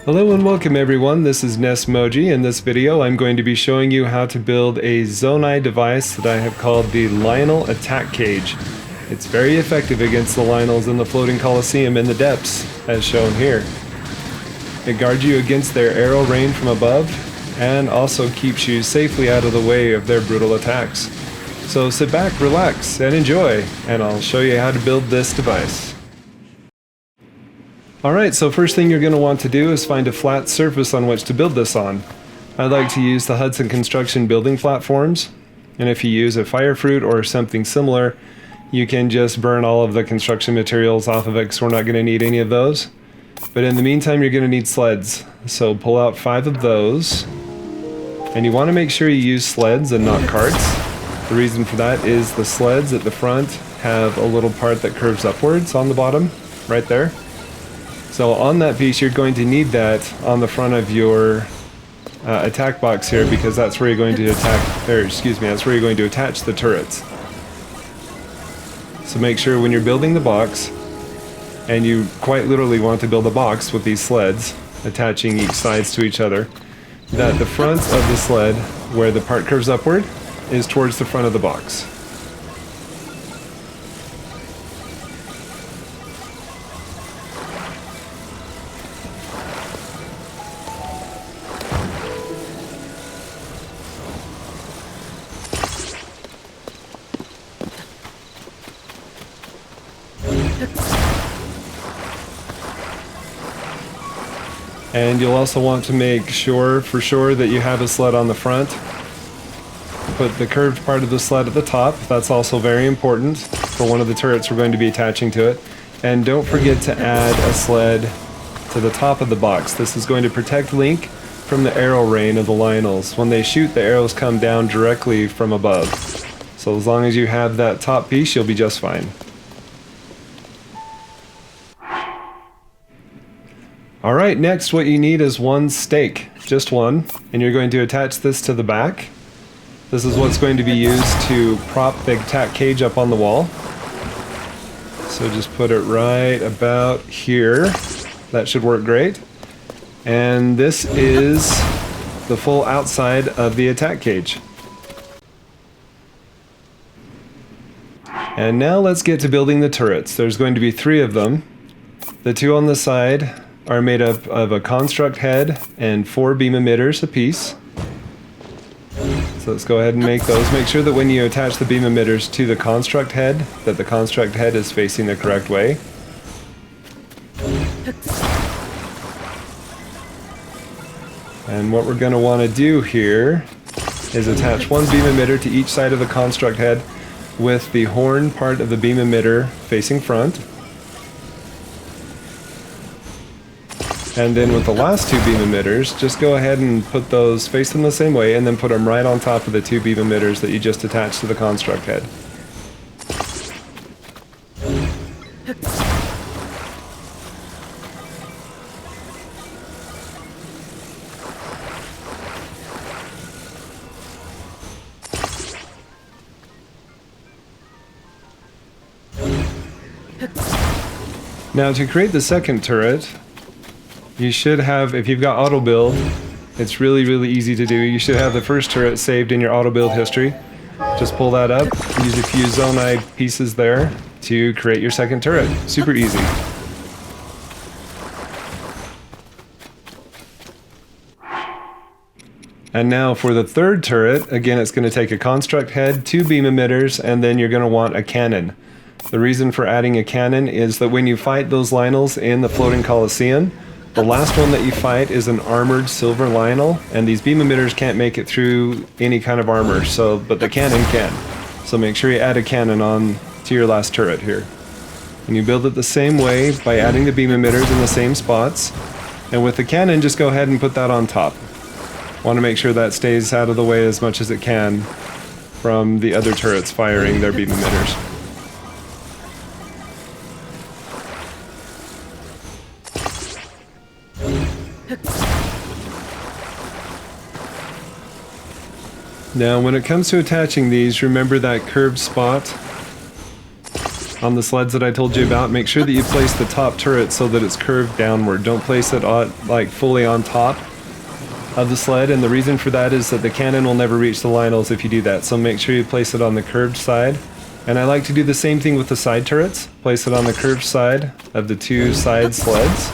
Hello and welcome everyone, this is Nesmoji. In this video I'm going to be showing you how to build a Zonai device that I have called the Lynel attack cage. It's very effective against the Lynels in the floating coliseum in the depths, as shown here. It guards you against their arrow rain from above, and also keeps you safely out of the way of their brutal attacks. So sit back, relax, and enjoy, and I'll show you how to build this device. Alright, so first thing you're going to want to do is find a flat surface on which to build this on. I like to use the Hudson Construction building platforms, and if you use a fire fruit or something similar, you can just burn all of the construction materials off of it because we're not going to need any of those. But in the meantime, you're going to need sleds, so pull out 5 of those, and you want to make sure you use sleds and not carts. The reason for that is the sleds at the front have a little part that curves upwards on the bottom, right there. So on that piece, you're going to need that on the front of your attack box here, because that's where you're going to that's where you're going to attach the turrets. So make sure when you're building the box, and you quite literally want to build a box with these sleds, attaching each sides to each other, that the front of the sled, where the part curves upward, is towards the front of the box. And you'll also want to make sure, for sure, that you have a sled on the front. Put the curved part of the sled at the top. That's also very important for one of the turrets we're going to be attaching to it. And don't forget to add a sled to the top of the box. This is going to protect Link from the arrow rain of the Lynels. When they shoot, the arrows come down directly from above. So as long as you have that top piece, you'll be just fine. Alright, next what you need is one stake, just one, and you're going to attach this to the back. This is what's going to be used to prop the attack cage up on the wall. So just put it right about here. That should work great. And this is the full outside of the attack cage. And now let's get to building the turrets. There's going to be 3 of them. The 2 on the side are made up of a construct head and 4 beam emitters apiece. So let's go ahead and make those. Make sure that when you attach the beam emitters to the construct head, that the construct head is facing the correct way. And what we're going to want to do here is attach 1 beam emitter to each side of the construct head with the horn part of the beam emitter facing front. And then with the last 2 beam emitters, just go ahead and put those, face them the same way, and then put them right on top of the 2 beam emitters that you just attached to the construct head. Now to create the second turret, you should have, if you've got auto build, it's really easy to do. You should have the first turret saved in your auto build history. Just pull that up, use a few Zonai pieces there to create your second turret. Super easy. And now for the third turret, again it's going to take a construct head, 2 beam emitters, and then you're going to want a cannon. The reason for adding a cannon is that when you fight those Lynels in the floating coliseum, the last one that you fight is an armored silver Lynel, and these beam emitters can't make it through any kind of armor, but the cannon can. So make sure you add a cannon on to your last turret here. And you build it the same way by adding the beam emitters in the same spots. And with the cannon, just go ahead and put that on top. Want to make sure that stays out of the way as much as it can from the other turrets firing their beam emitters. Now when it comes to attaching these, remember that curved spot on the sleds that I told you about, make sure that you place the top turret so that it's curved downward. Don't place it on, like fully on top of the sled, and the reason for that is that the cannon will never reach the Lynels if you do that, so make sure you place it on the curved side. And I like to do the same thing with the side turrets. Place it on the curved side of the two side sleds.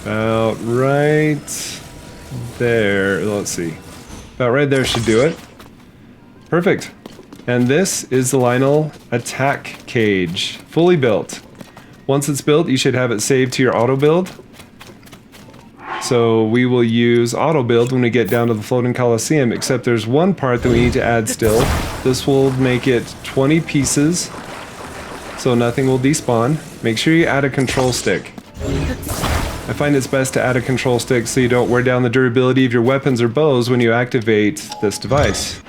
About right there. Let's see. About right there should do it. Perfect. And this is the Lynel attack cage. Fully built. Once it's built, you should have it saved to your auto build. So we will use auto build when we get down to the floating coliseum, except there's one part that we need to add still. This will make it 20 pieces, so nothing will despawn. Make sure you add a control stick. I find it's best to add a control stick so you don't wear down the durability of your weapons or bows when you activate this device.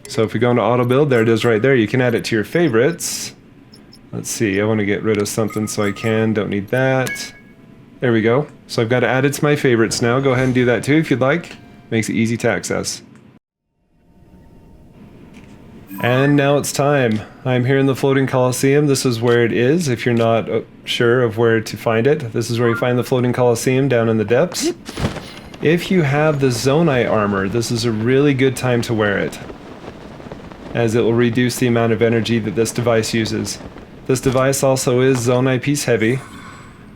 So if we go into auto build, there it is right there. You can add it to your favorites. Let's see, I want to get rid of something so I can. Don't need that. There we go. So I've got it added to my favorites now. Go ahead and do that too if you'd like. Makes it easy to access. And now it's time. I'm here in the floating coliseum. This is where it is if you're not sure of where to find it. This is where you find the floating coliseum down in the depths. If you have the Zonai armor, this is a really good time to wear it, as it will reduce the amount of energy that this device uses. This device also is Zonai piece heavy.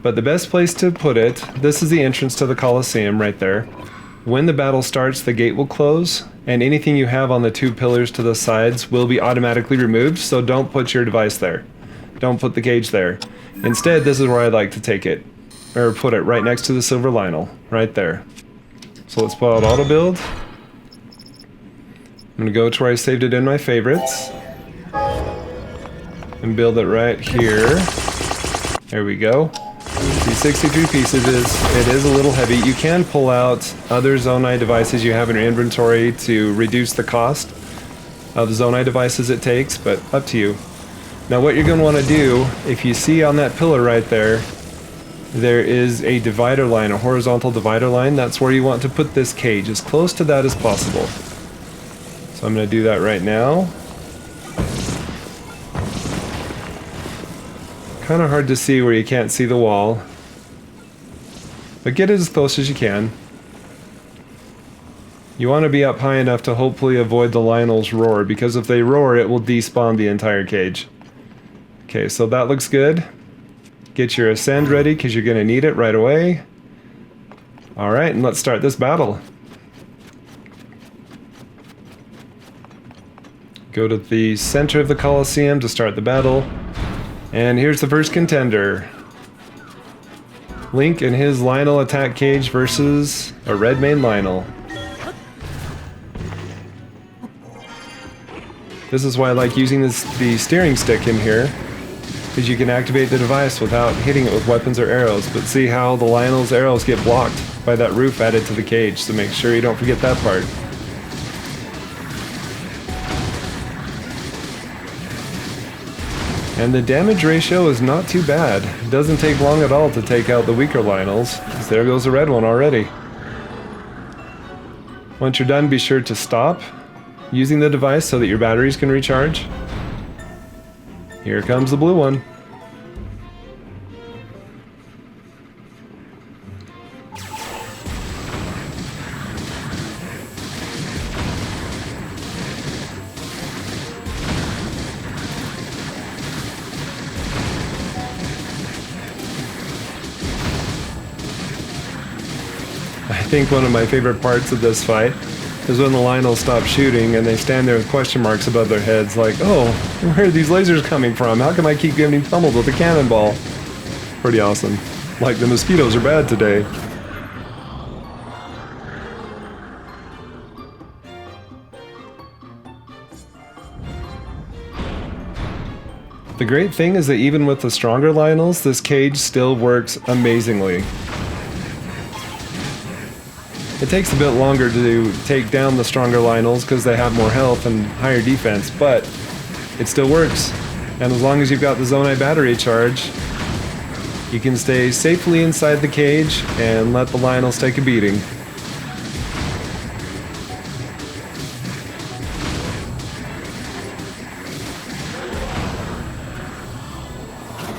But the best place to put it, this is the entrance to the Colosseum right there. When the battle starts, the gate will close, and anything you have on the two pillars to the sides will be automatically removed, so don't put your device there. Don't put the cage there. Instead, this is where I like to take it, or put it right next to the silver Lynel, right there. So let's pull out auto build. I'm going to go to where I saved it in my favorites, and build it right here. There we go. See, 63 pieces it is a little heavy. You can pull out other Zonai devices you have in your inventory to reduce the cost of Zonai devices it takes, but up to you. Now what you're going to want to do, if you see on that pillar right there, there is a divider line, a horizontal divider line. That's where you want to put this cage, as close to that as possible. So I'm going to do that right now. Kind of hard to see where you can't see the wall, but get it as close as you can. You want to be up high enough to hopefully avoid the Lynel's roar, because if they roar, it will despawn the entire cage. Okay, so that looks good. Get your ascend ready, because you're going to need it right away. Alright, and let's start this battle. Go to the center of the Colosseum to start the battle. And here's the first contender. Link and his Lynel attack cage versus a red mane Lynel. This is why I like using the steering stick in here, because you can activate the device without hitting it with weapons or arrows. But see how the Lynel's arrows get blocked by that roof added to the cage, so make sure you don't forget that part. And the damage ratio is not too bad. It doesn't take long at all to take out the weaker Lynels. There goes the red one already. Once you're done, be sure to stop using the device so that your batteries can recharge. Here comes the blue one. I think one of my favorite parts of this fight is when the Lynels stop shooting and they stand there with question marks above their heads like, oh, where are these lasers coming from? How come I keep getting pummeled with a cannonball? Pretty awesome. Like the mosquitoes are bad today. The great thing is that even with the stronger Lynels, this cage still works amazingly. It takes a bit longer to take down the stronger Lynels because they have more health and higher defense, but it still works. And as long as you've got the Zonai battery charge, you can stay safely inside the cage and let the Lynels take a beating.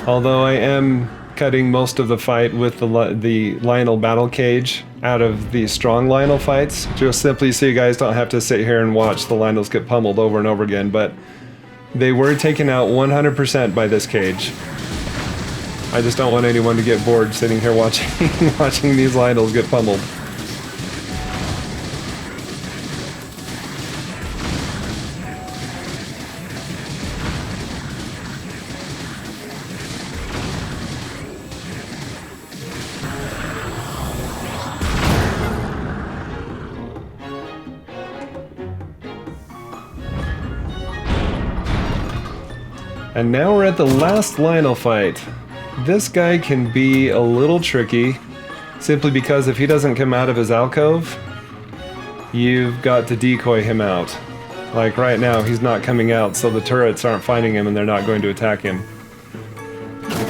Although I am cutting most of the fight with the Lynel battle cage out of the strong Lynel fights, just simply so you guys don't have to sit here and watch the Lynels get pummeled over and over again, but they were taken out 100% by this cage. I just don't want anyone to get bored sitting here watching watching these Lynels get pummeled. And now we're at the last Lynel fight. This guy can be a little tricky, simply because if he doesn't come out of his alcove, you've got to decoy him out. Like right now, he's not coming out, so the turrets aren't finding him and they're not going to attack him.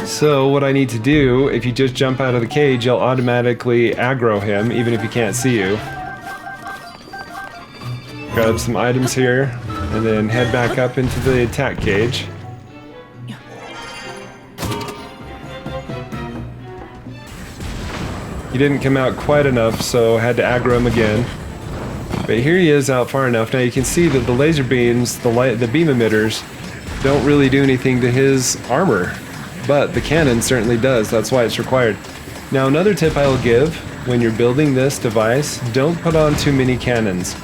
So what I need to do, if you just jump out of the cage, you'll automatically aggro him, even if he can't see you. Grab some items here, and then head back up into the attack cage. He didn't come out quite enough, so I had to aggro him again. But here he is out far enough. Now you can see that the laser beams, the beam emitters, don't really do anything to his armor. But the cannon certainly does, that's why it's required. Now another tip I will give, when you're building this device, don't put on too many cannons.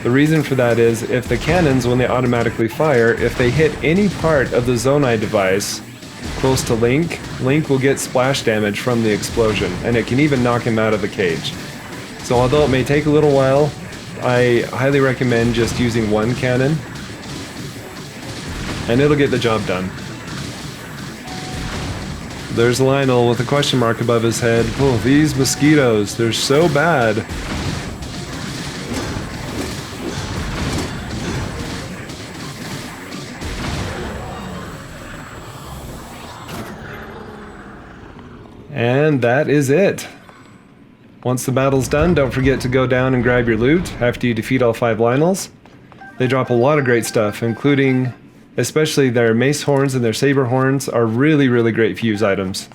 The reason for that is, if the cannons, when they automatically fire, if they hit any part of the Zonai device close to Link, Link will get splash damage from the explosion, and it can even knock him out of the cage. So although it may take a little while, I highly recommend just using one cannon, and it'll get the job done. There's Lynel with a question mark above his head. Oh, these mosquitoes, they're so bad. And that is it. Once the battle's done, don't forget to go down and grab your loot after you defeat all 5 Lynels. They drop a lot of great stuff, including, especially their mace horns and their saber horns are really, really great fuse items.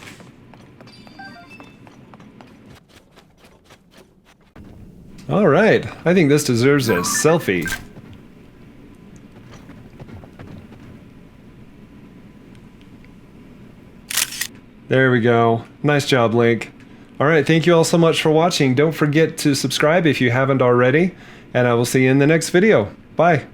Alright, I think this deserves a selfie. There we go. Nice job, Link. Alright, thank you all so much for watching. Don't forget to subscribe if you haven't already, and I will see you in the next video. Bye.